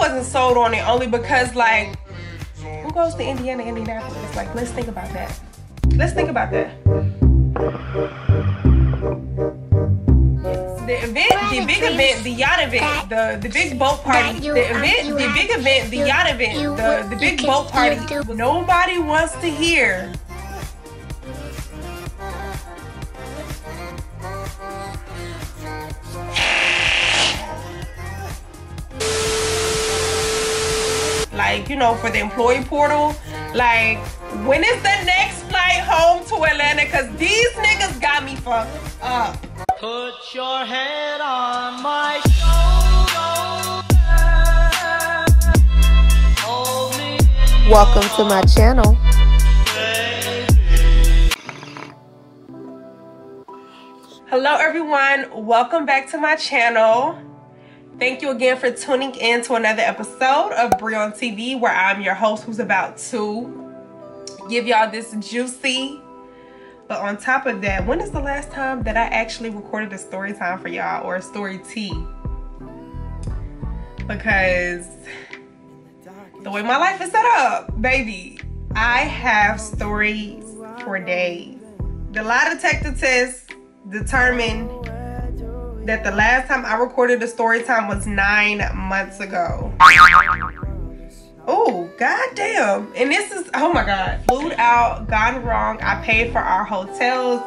wasn't sold on it only because, like, who goes to Indiana, Indianapolis? Like, let's think about that. Let's think about that. The event, the big event, the yacht event, the big boat party, the event, the big event, the yacht event, the big boat party. Nobody wants to hear. Like, you know, for the employee portal, like, when is the next flight home to Atlanta? Cause these niggas got me fucked up. Put your head on my shoulder. Hold me. Welcome to my channel. Hello everyone, welcome back to my channel. Thank you again for tuning in to another episode of Bree on TV, where I'm your host who's about to give y'all this juicy. But on top of that, when is the last time that I actually recorded a story time for y'all, or a story tea? Because the way my life is set up, baby, I have stories for days. The lie detector test determined that the last time I recorded a story time was 9 months ago. Oh, goddamn. And this is, oh my God. Flew out, gone wrong. I paid for our hotels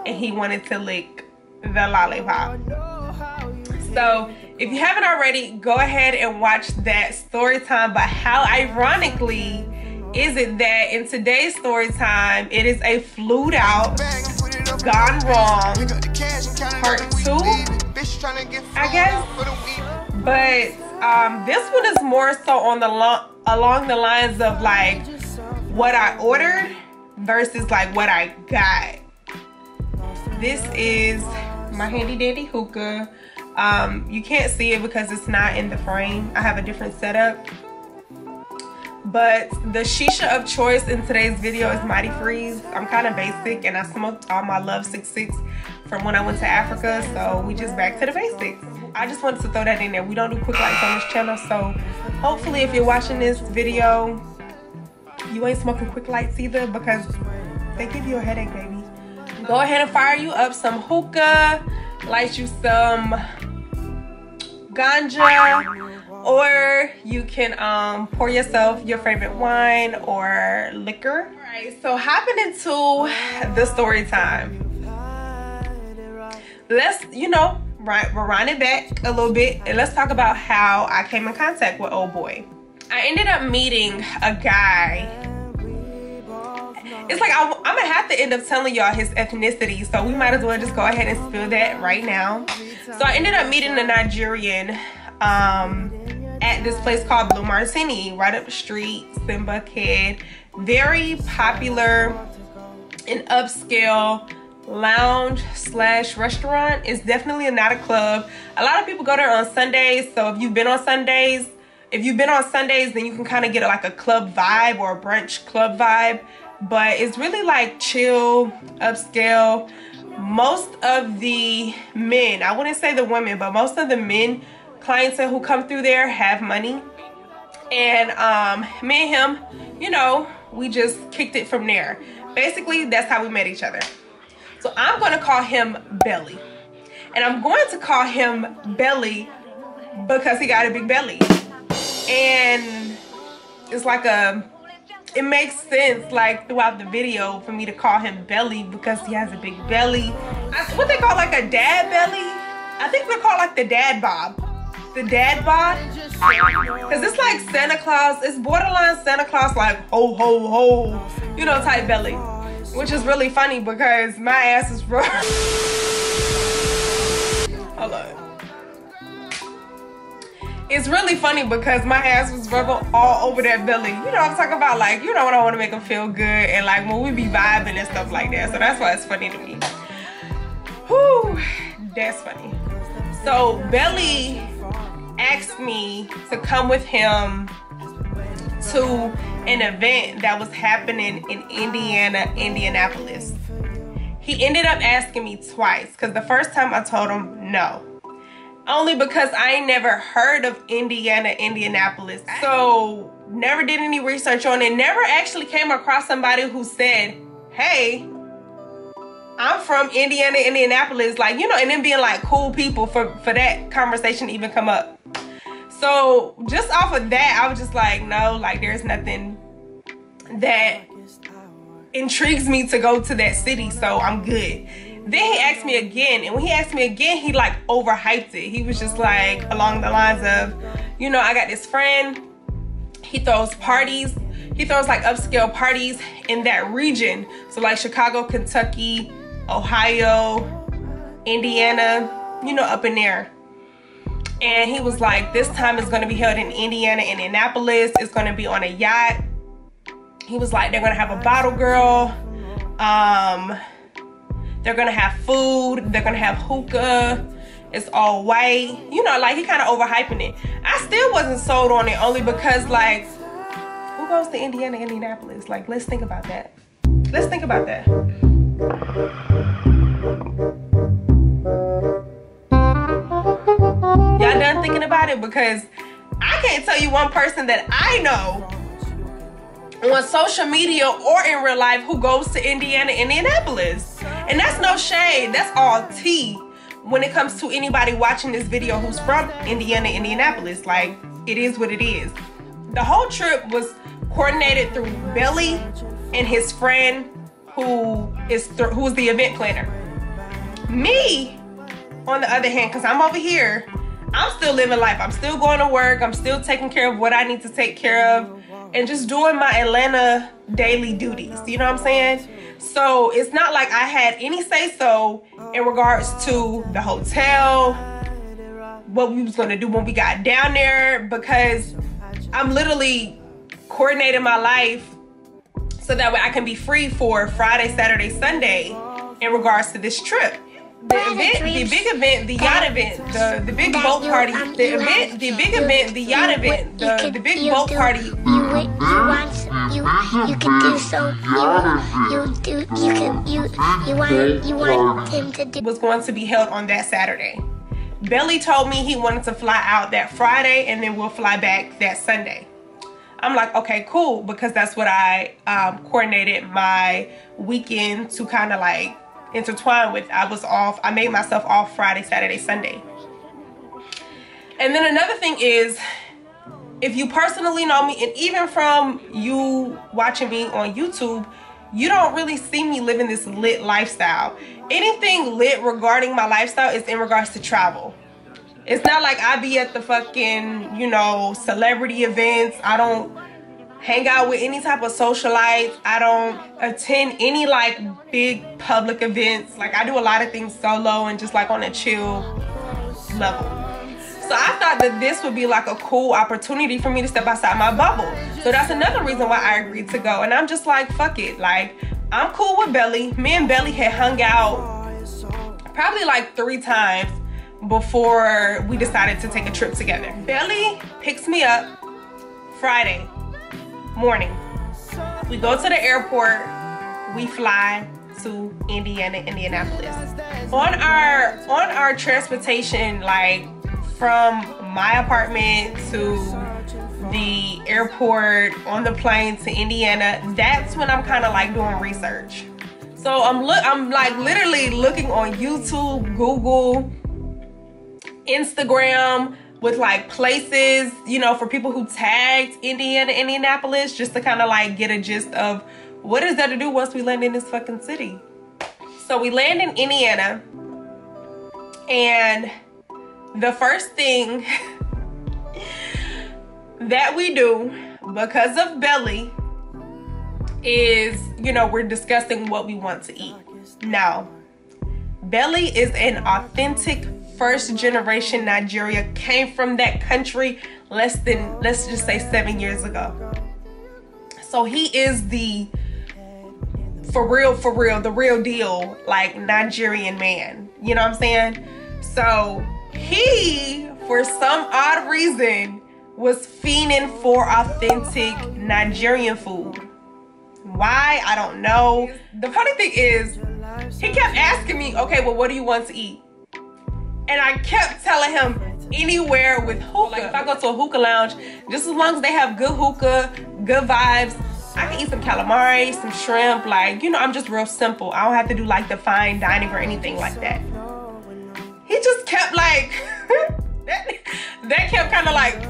and he wanted to lick the lollipop. So if you haven't already, go ahead and watch that story time. But how ironically is it that in today's story time, it is a flued out, gone wrong part 2, I guess. But this one is more so on the along the lines of like what I ordered versus like what I got. This is my handy dandy hookah. You can't see it because it's not in the frame. I have a different setup. But the shisha of choice in today's video is Mighty Freeze. I'm kind of basic and I smoked all my Love 66 from when I went to Africa, so we just back to the basics. I just wanted to throw that in there. We don't do quick lights on this channel, so hopefully if you're watching this video, you ain't smoking quick lights either, because they give you a headache, baby. Go ahead and fire you up some hookah, light you some ganja, or you can pour yourself your favorite wine or liquor. All right, so hopping into the story time. Let's, you know, rewind it back a little bit and let's talk about how I came in contact with old boy. I ended up meeting a guy. It's like I'm gonna have to end up telling y'all his ethnicity, so we might as well just go ahead and spill that right now. So I ended up meeting a Nigerian at this place called Blue Martini, right up the street, Simba Kid. Very popular and upscale lounge slash restaurant. It's definitely not a club. A lot of people go there on Sundays, so if you've been on Sundays, then you can kind of get like a club vibe or a brunch club vibe. But it's really like chill, upscale. Most of the men, I wouldn't say the women, but most of the men clientele who come through there have money. And me and him, you know, we just kicked it from there. Basically, that's how we met each other. So I'm going to call him Belly. And I'm going to call him Belly because he got a big belly. And it's like it makes sense like throughout the video for me to call him Belly because he has a big belly. What they call like a dad belly? I think they call like the dad bob. The dad bob. Because it's like Santa Claus. It's borderline Santa Claus, like ho ho ho, you know, type belly. Which is really funny because my ass is rough. Hold on. It's really funny because my ass was rubbing all over that belly. You know what I'm talking about? Like, you know when I want to make them feel good and like when we be vibing and stuff like that. So that's why it's funny to me. Whew, that's funny. So Belly asked me to come with him to an event that was happening in Indianapolis. He ended up asking me twice because the first time I told him no. only because I ain't never heard of Indianapolis. So never did any research on it. Never actually came across somebody who said, hey, I'm from Indianapolis. Like, you know, and then being like cool people for that conversation to even come up. So just off of that, I was just like, no, like there's nothing that intrigues me to go to that city, so I'm good. Then he asked me again, and when he asked me again, he like overhyped it. He was just like along the lines of, you know, I got this friend, he throws parties, he throws like upscale parties in that region. So like Chicago, Kentucky, Ohio, Indiana, you know, up in there. And he was like, this time it's going to be held in Indianapolis. It's going to be on a yacht. He was like, they're going to have a bottle girl. They're going to have food. They're going to have hookah. It's all white. You know, like he kind of overhyping it. I still wasn't sold on it only because like, who goes to Indianapolis? Like, let's think about that. Let's think about that. Y'all done thinking about it? Because I can't tell you one person that I know on social media or in real life who goes to Indianapolis. And that's no shade. That's all tea when it comes to anybody watching this video who's from Indianapolis. Like, it is what it is. The whole trip was coordinated through Belly and his friend who is the event planner. Me, on the other hand, because I'm over here, I'm still living life. I'm still going to work. I'm still taking care of what I need to take care of and just doing my Atlanta daily duties. You know what I'm saying? So it's not like I had any say-so in regards to the hotel, what we was going to do when we got down there, because I'm literally coordinating my life so that way I can be free for Friday, Saturday, Sunday in regards to this trip. The event, the big event, the yacht event, the big boat party, the event, the big event, the yacht event, the big boat party. You can do so. You want him to do. Was going to be held on that Saturday. Belly told me he wanted to fly out that Friday and then we'll fly back that Sunday. I'm like, okay, cool, because that's what I coordinated my weekend to kind of like intertwine with. I was off. I made myself off Friday, Saturday, Sunday. And then another thing is, if you personally know me, and even from you watching me on YouTube, you don't really see me living this lit lifestyle. Anything lit regarding my lifestyle is in regards to travel. It's not like I be at the fucking, you know, celebrity events. I don't hang out with any type of socialites. I don't attend any like big public events. Like, I do a lot of things solo and just like on a chill level. So I thought that this would be like a cool opportunity for me to step outside my bubble. So that's another reason why I agreed to go. And I'm just like, fuck it. Like, I'm cool with Belly. Me and Belly had hung out probably like 3 times before we decided to take a trip together. Belly picks me up Friday morning. We go to the airport. We fly to Indianapolis. On our transportation, like from my apartment to the airport, on the plane to Indiana, that's when I'm kind of like doing research. So I'm like literally looking on YouTube, Google, Instagram, with like places, you know, for people who tagged Indianapolis, just to kind of like get a gist of what is there to do once we land in this fucking city. So we land in Indiana, and the first thing that we do, because of Belly, is, you know, we're discussing what we want to eat. Now, Belly is an authentic first generation Nigeria, came from that country let's just say 7 years ago. So he is the for real, the real deal, like Nigerian man. You know what I'm saying? So he, for some odd reason, was fiending for authentic Nigerian food. Why? I don't know. The funny thing is, he kept asking me, okay, well, what do you want to eat? And I kept telling him anywhere with hookah. Like if I go to a hookah lounge, just as long as they have good hookah, good vibes, I can eat some calamari, some shrimp. Like, you know, I'm just real simple. I don't have to do like the fine dining or anything like that. He just kept like, that kept kind of like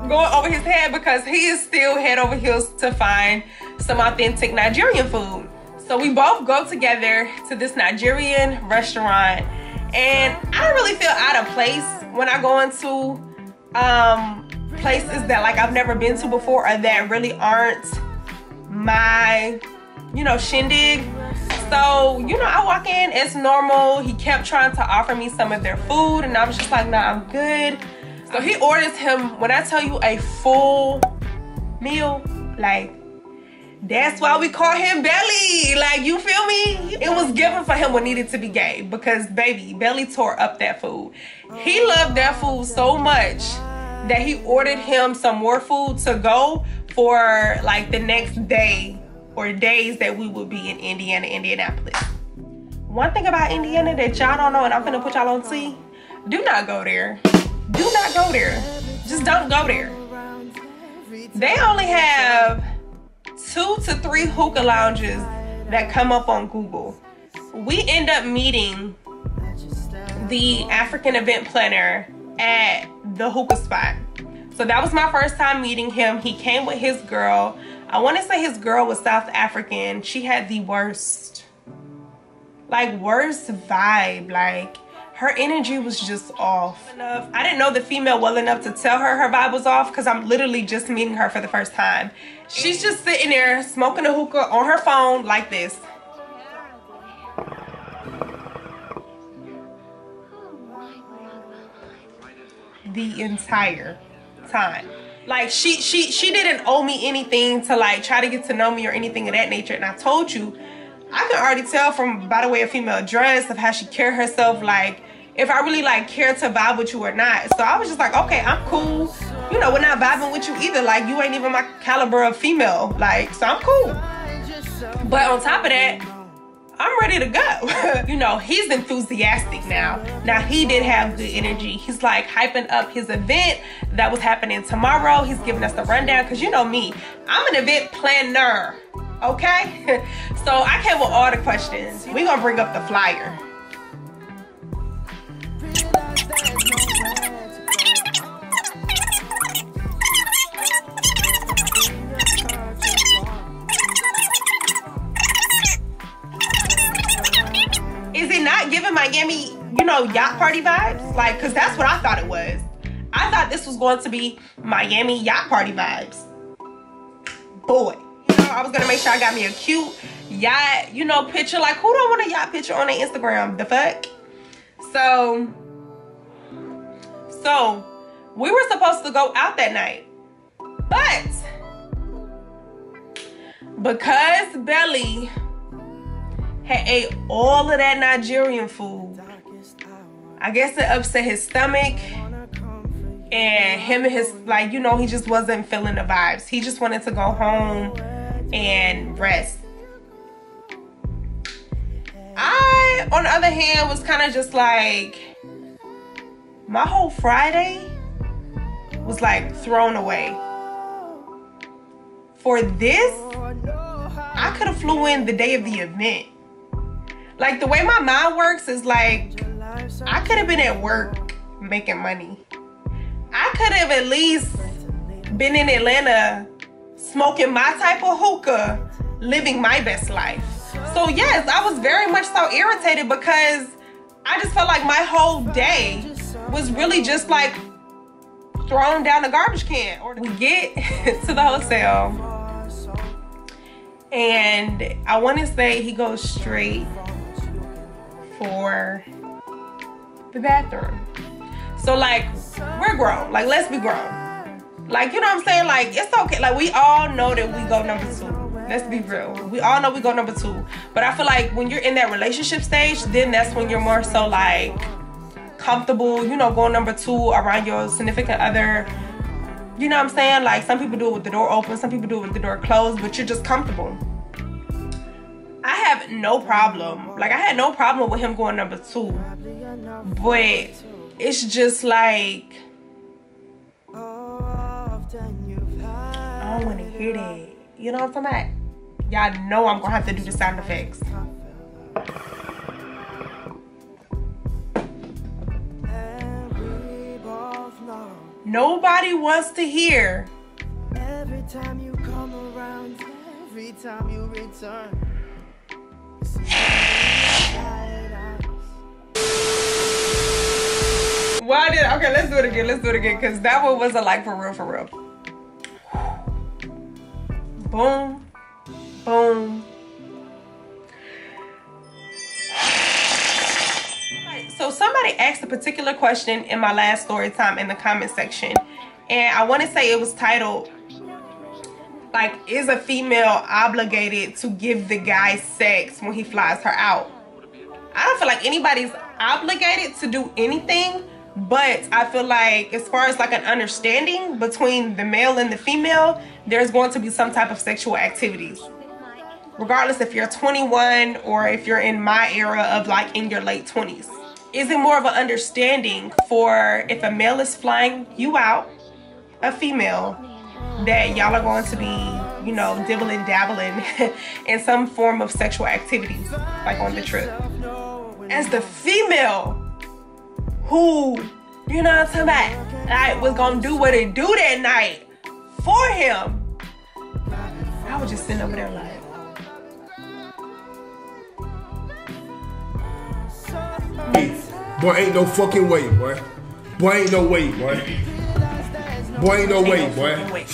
going over his head because he is still head over heels to find some authentic Nigerian food. So we both go together to this Nigerian restaurant, and I don't really feel out of place when I go into places that like I've never been to before or that really aren't my, you know, shindig. So, you know, I walk in, it's normal. He kept trying to offer me some of their food, and I was just like, nah, I'm good. So he orders him, when I tell you, a full meal, like, that's why we call him Belly. Like, you feel me? It was given for him what needed to be gave because, baby, Belly tore up that food. He loved that food so much that he ordered him some more food to go for, like, the next day or days that we would be in Indiana, Indianapolis. One thing about Indiana that y'all don't know, and I'm gonna put y'all on T, do not go there. Do not go there. Just don't go there. They only have 2 to 3 hookah lounges that come up on Google. We end up meeting the African event planner at the hookah spot. So that was my first time meeting him. He came with his girl. I want to say his girl was South African. She had the worst vibe. Like, her energy was just off. I didn't know the female well enough to tell her vibe was off because I'm literally just meeting her for the first time. She's just sitting there smoking a hookah on her phone like this. The entire time. Like, she didn't owe me anything to like try to get to know me or anything of that nature. And I told you, I can already tell from by the way a female dress of how she carry herself, like if I really like care to vibe with you or not. So I was just like, okay, I'm cool. You know, we're not vibing with you either. Like, you ain't even my caliber of female. Like, so I'm cool. But on top of that, I'm ready to go. You know, he's enthusiastic now. Now, he did have good energy. He's like hyping up his event that was happening tomorrow. He's giving us the rundown because you know me, I'm an event planner, okay? So I came with all the questions. We're gonna bring up the flyer. Is it not giving Miami, you know, yacht party vibes? Like, cause that's what I thought it was. I thought this was going to be Miami yacht party vibes. Boy, you know, I was gonna make sure I got me a cute yacht, you know, picture. Like, who don't want a yacht picture on their Instagram? The fuck? So we were supposed to go out that night, but because Belly had ate all of that Nigerian food, I guess it upset his stomach, and him and his, like, you know, he just wasn't feeling the vibes. He just wanted to go home and rest. I, on the other hand, was kind of just like, my whole Friday was like thrown away. For this, I could have flew in the day of the event. Like, the way my mind works is like, I could have been at work making money. I could have at least been in Atlanta smoking my type of hookah, living my best life. So yes, I was very much so irritated because I just felt like my whole day was really just like thrown down the garbage can. We get to the hotel, and I want to say he goes straight for the bathroom. So like, we're grown. Like, let's be grown. Like, you know what I'm saying? Like, it's okay. Like, we all know that we go number 2. Let's be real. We all know we go number 2. But I feel like when you're in that relationship stage, then that's when you're more so like comfortable, you know, going number 2 around your significant other. You know what I'm saying? Like, some people do it with the door open, some people do it with the door closed, but you're just comfortable. I have no problem. Like, I had no problem with him going number 2. But it's just like, I don't want to hear that. You know what I'm talking about? Y'all know I'm going to have to do the sound effects. Nobody wants to hear. Every time you come around, every time you return. Okay, let's do it again, because that one wasn't like for real. Boom, boom. So somebody asked a particular question in my last story time in the comment section, and I want to say it was titled, like, is a female obligated to give the guy sex when he flies her out? I don't feel like anybody's obligated to do anything, but I feel like as far as like an understanding between the male and the female, there's going to be some type of sexual activities. Regardless if you're 21 or if you're in my era of like in your late 20s. Is it more of an understanding for if a male is flying you out, a female, that y'all are going to be, you know, dibbling, dabbling in some form of sexual activities, like on the trip? As the female who, you know what I'm talking about, like, was gonna do what it do that night for him, I was just sitting over there like, boy, ain't no fucking way, boy. Boy, ain't no way, boy. Boy, ain't no way, boy.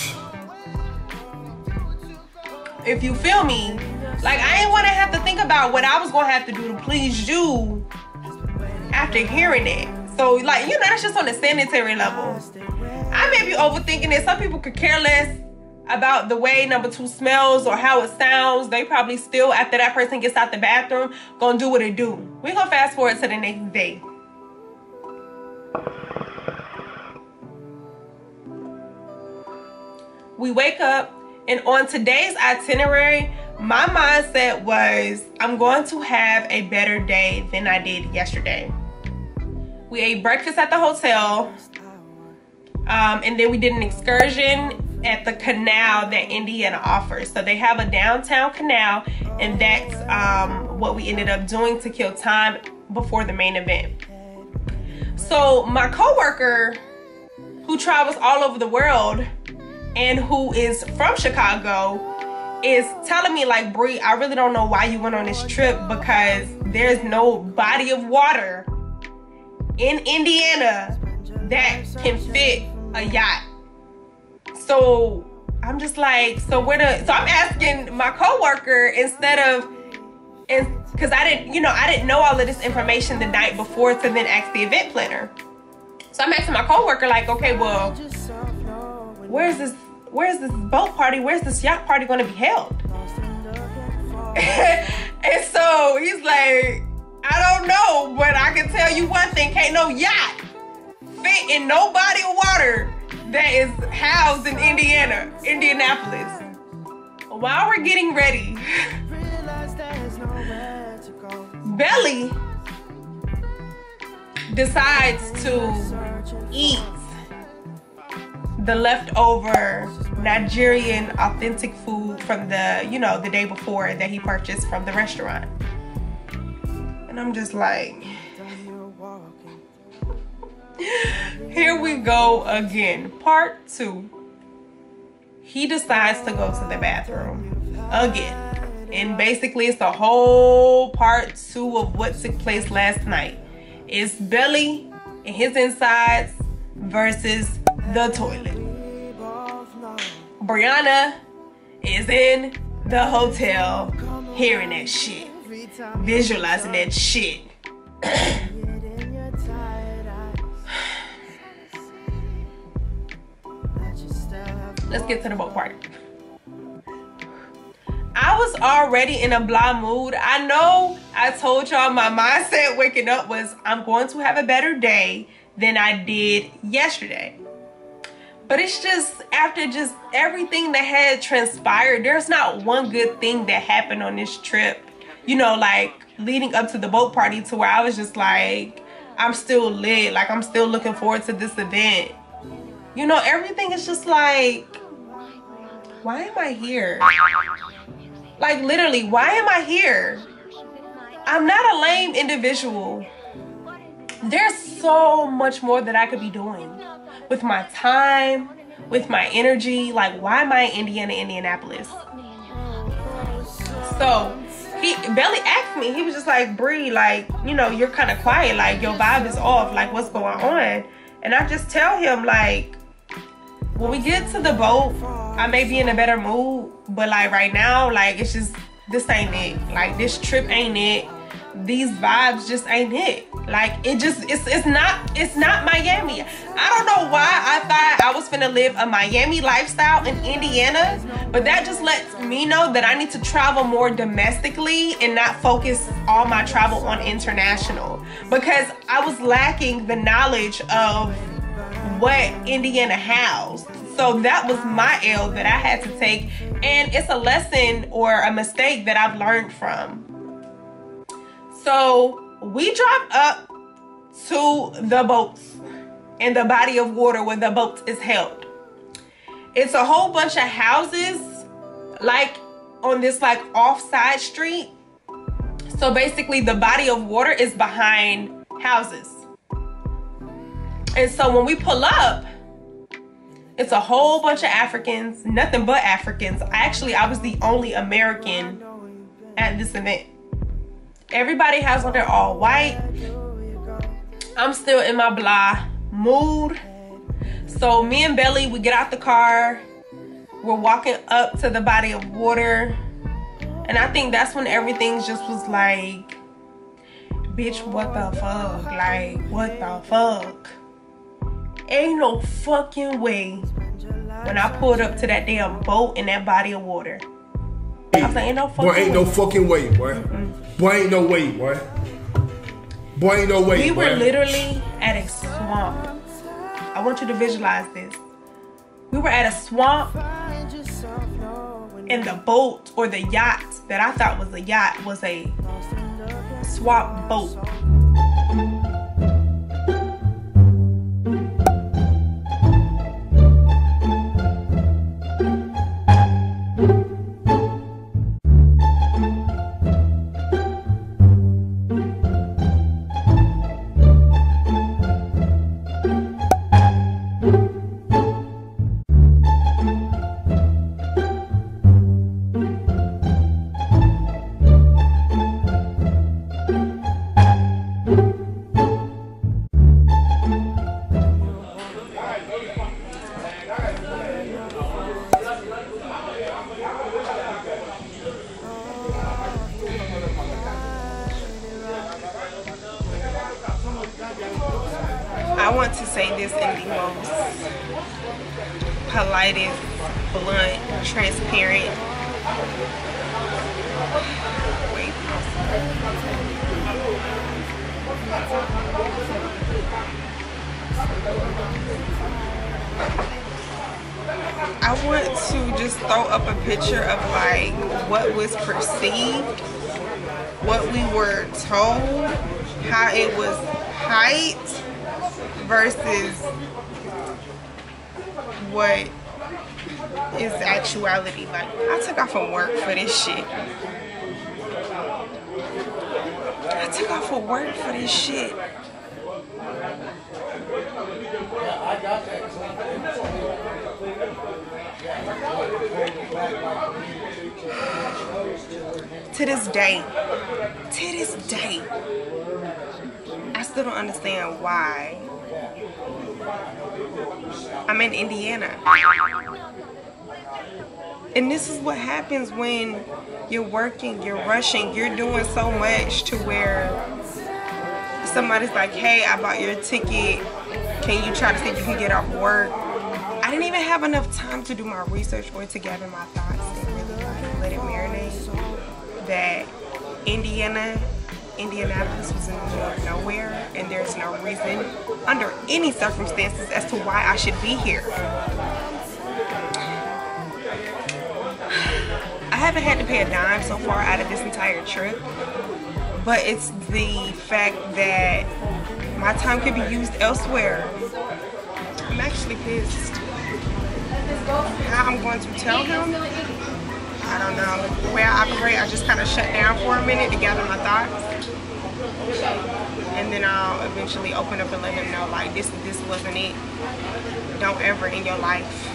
If you feel me, like, I ain't want to have to think about what I was gonna have to do to please you after hearing it. So, like, you know, that's just on the sanitary level. I may be overthinking it. Some people could care less about the way number 2 smells or how it sounds. They probably still, after that person gets out the bathroom, gonna do what it do. We're gonna fast forward to the next day. We wake up, and on today's itinerary, my mindset was, I'm going to have a better day than I did yesterday. We ate breakfast at the hotel, and then we did an excursion at the canal that Indiana offers. So they have a downtown canal, and that's what we ended up doing to kill time before the main event. So my coworker, who travels all over the world and who is from Chicago, is telling me, like, Bree, I really don't know why you went on this trip, because there's no body of water in Indiana that can fit a yacht. So I'm just like, so I'm asking my coworker, instead of, because I didn't know all of this information the night before to then ask the event planner. So I'm asking my coworker, like, okay, well, where's this boat party, where's this yacht party going to be held? And so he's like, I don't know, but I can tell you one thing, can't no yacht fit in no body of water that is housed in Indianapolis. While we're getting ready, Belly decides to eat the leftover Nigerian authentic food from the day before that he purchased from the restaurant. And I'm just like, here we go again. Part 2. He decides to go to the bathroom again. And basically it's the whole part 2 of what took place last night. It's Belly and his insides versus the toilet. Brianna is in the hotel hearing that shit, visualizing that shit. Let's get to the boat party. I was already in a blah mood. I know I told y'all my mindset waking up was, I'm going to have a better day than I did yesterday. But it's just, after just everything that had transpired, there's not one good thing that happened on this trip. you know, like leading up to the boat party, to where I was just like, I'm still lit. Like, I'm still looking forward to this event. You know, everything is just like, why am I here? Like, literally, why am I here? I'm not a lame individual. There's so much more that I could be doing with my time, with my energy. Like, why am I in Indianapolis? So Belly asked me, he was just like, Bree, like, you know, you're kind of quiet, like your vibe is off, like what's going on? And I just tell him, like, when we get to the boat, I may be in a better mood, but like right now, like, it's just, this ain't it. Like, this trip ain't it. These vibes just ain't it. Like, it's not Miami. I don't know why I thought I was finna live a Miami lifestyle in Indiana, but that just lets me know that I need to travel more domestically and not focus all my travel on international, because I was lacking the knowledge of what Indiana housed. So that was my L that I had to take, and it's a lesson or a mistake that I've learned from. So we dropped up to the boats in the body of water where the boat is held. It's a whole bunch of houses, like on this like off-side street. So basically the body of water is behind houses. And so when we pull up, it's a whole bunch of Africans, nothing but Africans. Actually, I was the only American at this event. Everybody has on their all white. I'm still in my blah mood. So me and Belly, we get out the car. We're walking up to the body of water. And I think that's when everything just was like, bitch, what the fuck? Like, what the fuck? Ain't no fucking way when I pulled up to that damn boat in that body of water. I was like, ain't no fucking way. Boy, ain't no fucking way, boy. Boy, ain't no way, boy. Boy, ain't no way, We boy. were literally at a swamp. I want you to visualize this. We were at a swamp, and the boat, or the yacht that I thought was a yacht, was a swamp boat. I want to say this in the most politest, blunt, transparent way possible. I want to just throw up a picture of like what was perceived, what we were told, how it was hyped versus what is actuality. Like, I took off from work for this shit. I took off from work for this shit. To this day, I still don't understand why I'm in Indiana. And this is what happens when you're working, you're rushing, you're doing so much to where somebody's like, hey, I bought your ticket. Can you try to see if you can get off work? I didn't even have enough time to do my research or to gather my thoughts and really like let it marinate. That Indianapolis was in the middle of nowhere, and there's no reason under any circumstances as to why I should be here. I haven't had to pay a dime so far out of this entire trip, but it's the fact that my time could be used elsewhere. I'm actually pissed. How I'm going to tell him, I don't know. The way I operate, I just kind of shut down for a minute to gather my thoughts, and then I'll eventually open up and let him know, like, this wasn't it. Don't ever in your life.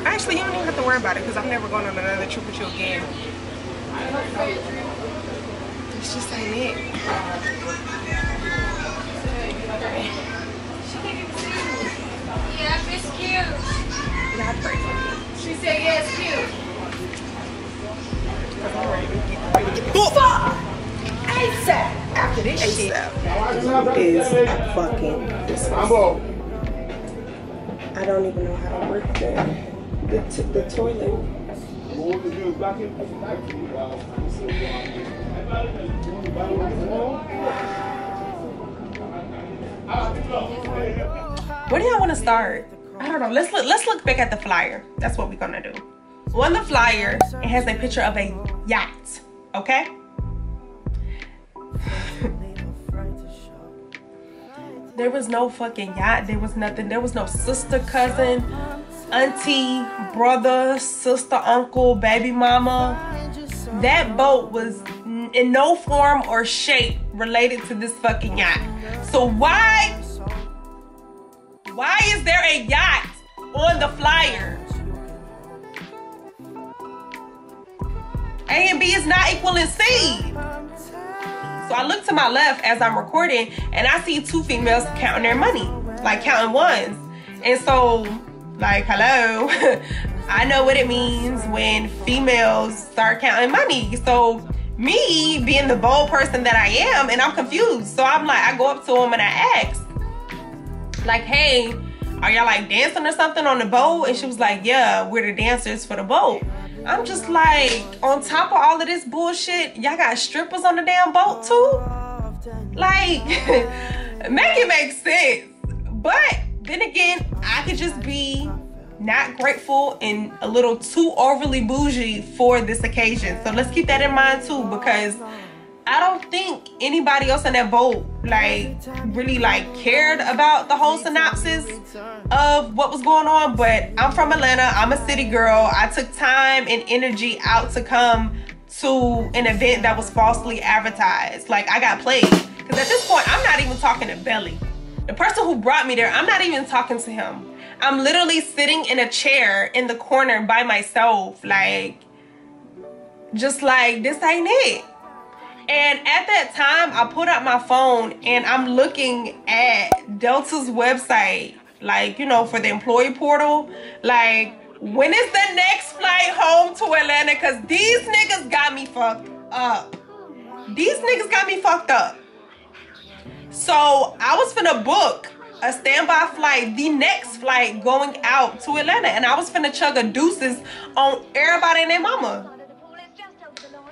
Actually, you don't even have to worry about it, because I'm never going on another trip with you again. This just ain't it. Yeah, it's cute. God pray for me. She said, yeah, it's cute. ASAP. After this shit is fucking disgusting. I don't even know how to work the toilet. Where do y'all want to start? I don't know. Let's look back at the flyer. That's what we're gonna do. On the flyer, it has a picture of a yacht. Okay. There was no fucking yacht. There was nothing. There was no sister, cousin, auntie, brother, sister, uncle, baby mama. That boat was in no form or shape related to this fucking yacht. So why is there a yacht on the flyer? A and B is not equaling C. So I look to my left as I'm recording, and I see two females counting their money, like counting ones. And so, like, hello, I know what it means when females start counting money. So me being the bold person that I am, and I'm confused. So I'm like, I go up to them and I ask, like, hey, are y'all like dancing or something on the boat? And she was like, yeah, we're the dancers for the boat. I'm just like, on top of all of this bullshit, y'all got strippers on the damn boat too? Like, make it make sense. But then again, I could just be not grateful and a little too overly bougie for this occasion. So let's keep that in mind too, because I don't think anybody else on that boat like really like cared about the whole synopsis of what was going on. But I'm from Atlanta. I'm a city girl. I took time and energy out to come to an event that was falsely advertised. Like, I got played. Because at this point, I'm not even talking to Belly. The person who brought me there, I'm not even talking to him. I'm literally sitting in a chair in the corner by myself. Like, just like, this ain't it. And at that time, I put out my phone and I'm looking at Delta's website, like, you know, for the employee portal. Like, when is the next flight home to Atlanta? Because these niggas got me fucked up. These niggas got me fucked up. So I was finna book a standby flight, the next flight going out to Atlanta. And I was finna chug a deuces on everybody and their mama.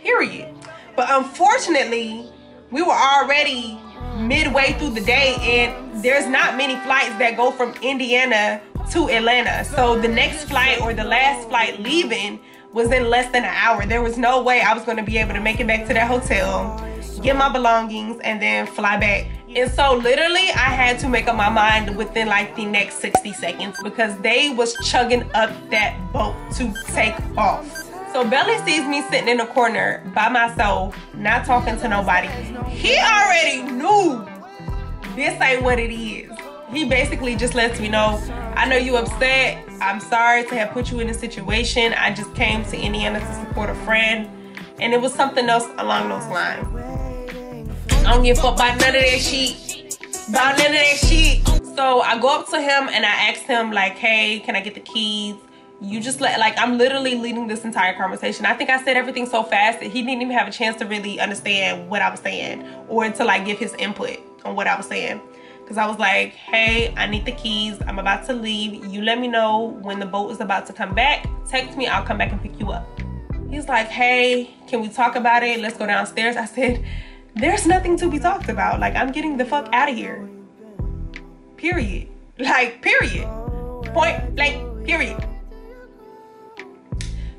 Period. But unfortunately, we were already midway through the day and there's not many flights that go from Indiana to Atlanta. So the next flight or the last flight leaving was in less than an hour. There was no way I was going to be able to make it back to that hotel, get my belongings, and then fly back. And so literally I had to make up my mind within like the next 60 seconds because they was chugging up that boat to take off. So Belly sees me sitting in the corner by myself, not talking to nobody. He already knew this ain't what it is. He basically just lets me know, I know you upset. I'm sorry to have put you in this situation. I just came to Indiana to support a friend. And it was something else along those lines. I don't give a fuck about none of that shit. About none of that shit. So I go up to him and I ask him like, hey, can I get the keys? You just like, I'm literally leading this entire conversation. I think I said everything so fast that he didn't even have a chance to really understand what I was saying or to like give his input on what I was saying. Because I was like, hey, I need the keys. I'm about to leave. You let me know when the boat is about to come back. Text me, I'll come back and pick you up. He's like, hey, can we talk about it? Let's go downstairs. I said, there's nothing to be talked about. Like, I'm getting the fuck out of here. Period. Like, period. Point blank, period.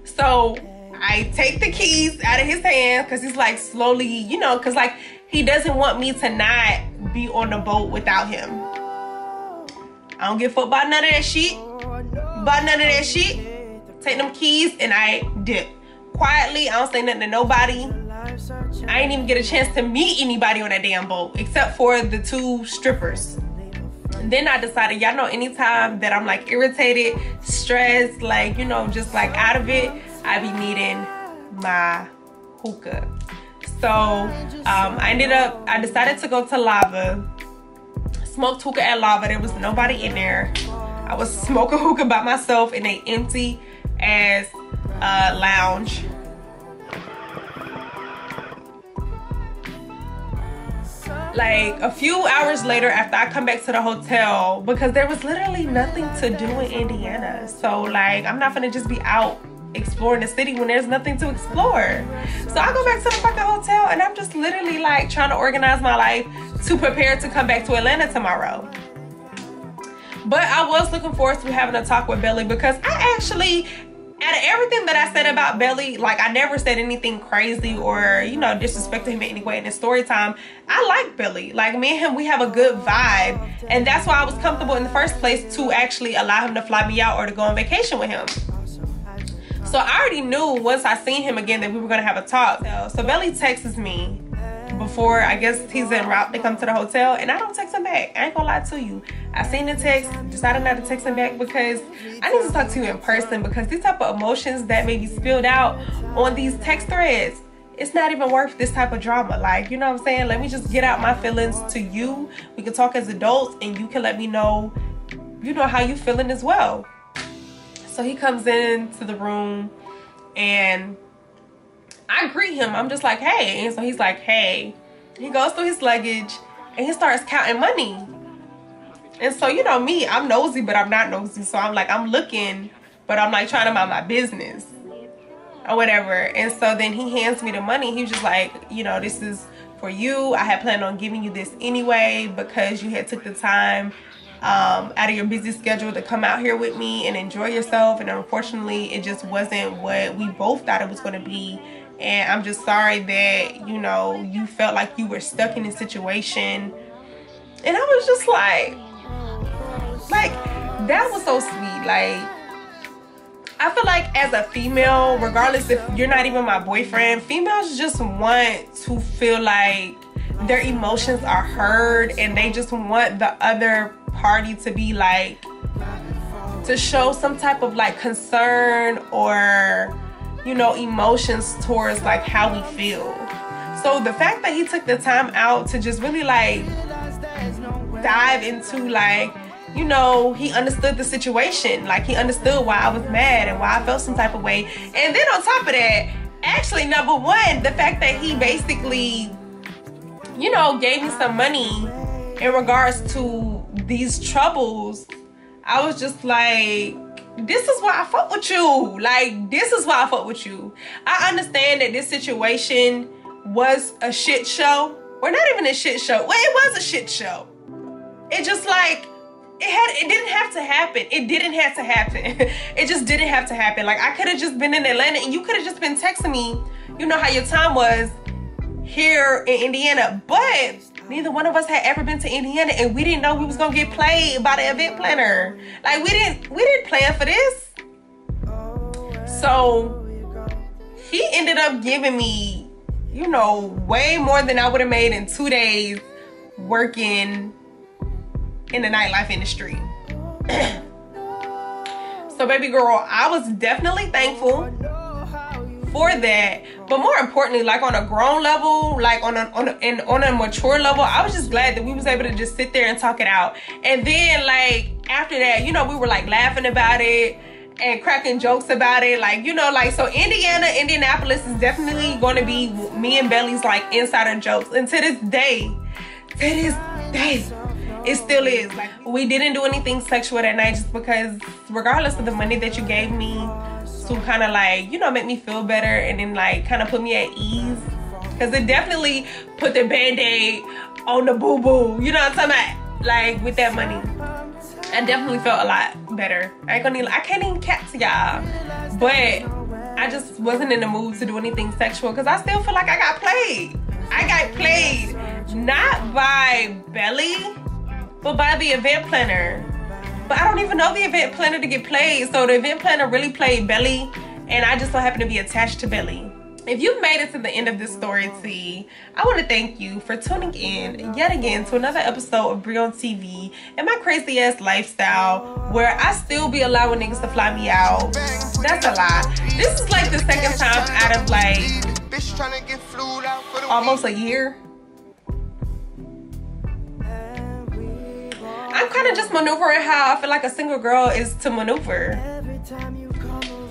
So I I take the keys out of his hand because he's like slowly, you know, because like he doesn't want me to not be on the boat without him. I don't give a fuck about none of that shit. Take them keys and I dip. Quietly, I don't say nothing to nobody. I didn't even get a chance to meet anybody on that damn boat except for the 2 strippers. And then I decided, y'all know, anytime that I'm like irritated, stressed, like, you know, just like out of it, I be needing my hookah. So I decided to go to Lava, smoked hookah at Lava. There was nobody in there. I was smoking hookah by myself in an empty ass lounge. Like a few hours later, after I come back to the hotel, because there was literally nothing to do in Indiana. So like, I'm not gonna just be out exploring the city when there's nothing to explore. So I go back to the fucking hotel and I'm just literally like trying to organize my life to prepare to come back to Atlanta tomorrow. But I was looking forward to having a talk with Belly, because I actually, out of everything that I said about Belly, like I never said anything crazy or, you know, disrespected him in any way in his story time. I like Belly. Like, me and him, we have a good vibe. And that's why I was comfortable in the first place to actually allow him to fly me out or to go on vacation with him. So I already knew once I seen him again that we were gonna have a talk. So Belly texts me before, I guess he's en route to come to the hotel, and I don't text him back. I ain't gonna lie to you. I seen the text, decided not to text him back because I need to talk to you in person, because these type of emotions that may be spilled out on these text threads, it's not even worth this type of drama. Like, you know what I'm saying? Let me just get out my feelings to you. We can talk as adults and you can let me know, you know, how you feeling as well. So he comes into the room and I greet him. I'm just like, hey. And so he's like, hey. He goes through his luggage and he starts counting money. And so, you know me, I'm nosy, but I'm not nosy. So I'm like, I'm looking, but I'm like trying to mind my business or whatever. And so then he hands me the money. He was just like, you know, this is for you. I had planned on giving you this anyway because you had took the time out of your busy schedule to come out here with me and enjoy yourself. And unfortunately, it just wasn't what we both thought it was going to be. And I'm just sorry that, you know, you felt like you were stuck in this situation. And I was just like, that was so sweet. Like, I feel like as a female, regardless if you're not even my boyfriend, females just want to feel like their emotions are heard, and they just want the other party to be like, to show some type of like concern or, you know, emotions towards like how we feel. So the fact that he took the time out to just really like dive into, like, you know, he understood the situation. Like, he understood why I was mad and why I felt some type of way. And then on top of that, actually, number one, the fact that he basically, you know, gave me some money in regards to these troubles. I was just like, this is why I fuck with you. Like, this is why I fuck with you. I understand that this situation was a shit show. Or not even a shit show. Well, it was a shit show. It just like, it didn't have to happen. It didn't have to happen. It just didn't have to happen. Like, I could have just been in Atlanta and you could have just been texting me, you know how your time was here in Indiana. But neither one of us had ever been to Indiana, and we didn't know we was gonna get played by the event planner. Like, we didn't plan for this. So he ended up giving me, you know, way more than I would have made in 2 days working in the nightlife industry. So baby girl, I was definitely thankful for that. But more importantly, like on a grown level, like on a mature level, I was just glad that we was able to just sit there and talk it out. And then like after that, you know, we were like laughing about it and cracking jokes about it. Like, you know, like, so Indianapolis is definitely going to be me and Belly's like insider jokes. And to this day, it still is. Like, we didn't do anything sexual that night just because regardless of the money that you gave me to kind of like, you know, make me feel better and then like kind of put me at ease, because it definitely put the band-aid on the boo-boo. You know what I'm talking about? Like, with that money, I definitely felt a lot better. I can't even cap to y'all. But I just wasn't in the mood to do anything sexual because I still feel like I got played. I got played not by Belly, but by the event planner. But I don't even know the event planner to get played. So the event planner really played Belly, and I just so happen to be attached to Belly. If you've made it to the end of this story, T, I want to thank you for tuning in yet again to another episode of Bree on TV and my crazy ass lifestyle where I still be allowing niggas to fly me out. That's a lie. This is like the second time out of like almost a year. I'm kind of just maneuvering how I feel like a single girl is to maneuver. Every time you come around.